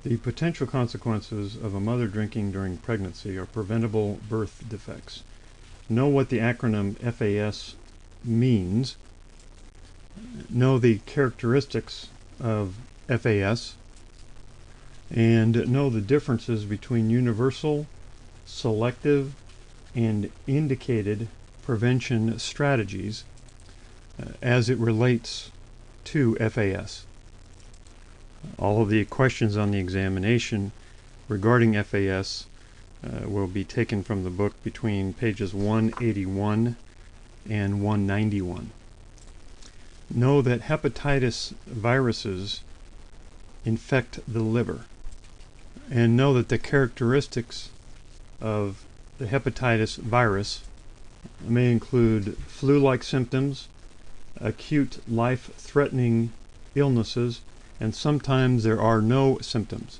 The potential consequences of a mother drinking during pregnancy are preventable birth defects. Know what the acronym FAS means. Know the characteristics of FAS, and know the differences between universal, selective, and indicated prevention strategies as it relates to FAS. All of the questions on the examination regarding FAS will be taken from the book between pages 181 and 191. Know that hepatitis viruses infect the liver, and know that the characteristics of the hepatitis virus may include flu-like symptoms, acute life-threatening illnesses, and sometimes there are no symptoms.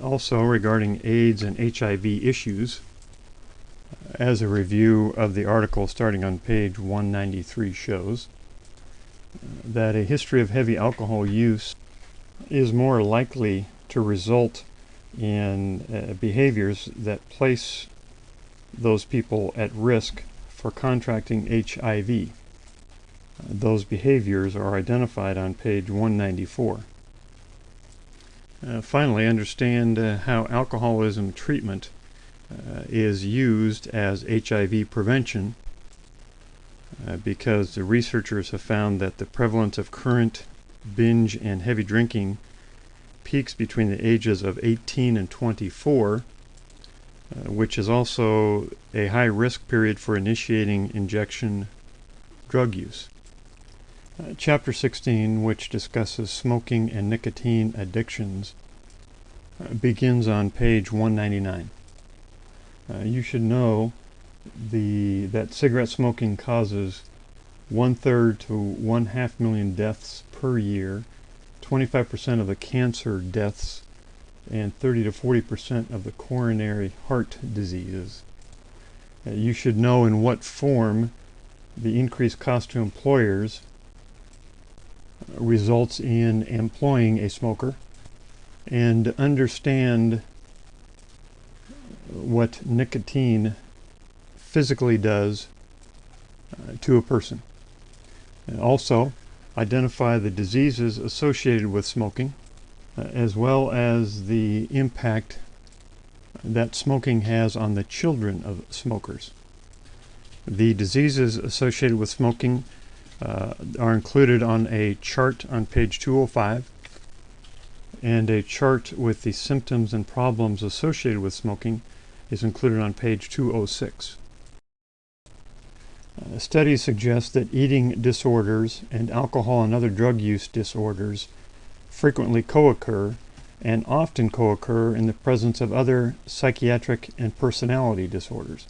Also, regarding AIDS and HIV issues, as a review of the article starting on page 193 shows, that a history of heavy alcohol use is more likely to result in behaviors that place those people at risk for contracting HIV. Those behaviors are identified on page 194. Finally, understand how alcoholism treatment is used as HIV prevention, because the researchers have found that the prevalence of current binge and heavy drinking peaks between the ages of 18 and 24, which is also a high risk period for initiating injection drug use. Chapter 16, which discusses smoking and nicotine addictions, begins on page 199. You should know that cigarette smoking causes 1/3 to 1/2 million deaths per year, 25% of the cancer deaths, and 30 to 40% of the coronary heart diseases. You should know in what form the increased cost to employers results in employing a smoker, and understand what nicotine physically does to a person. And also, identify the diseases associated with smoking, as well as the impact that smoking has on the children of smokers. The diseases associated with smoking are included on a chart on page 205, and a chart with the symptoms and problems associated with smoking is included on page 206. Studies suggest that eating disorders and alcohol and other drug use disorders frequently co-occur, and often co-occur in the presence of other psychiatric and personality disorders.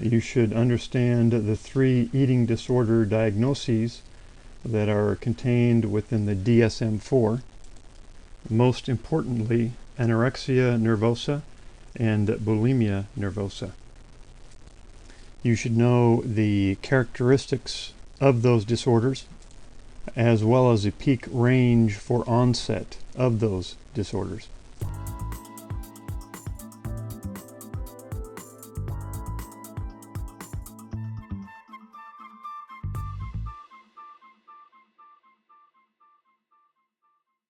You should understand the 3 eating disorder diagnoses that are contained within the DSM-4, most importantly anorexia nervosa and bulimia nervosa. You should know the characteristics of those disorders, as well as the peak range for onset of those disorders.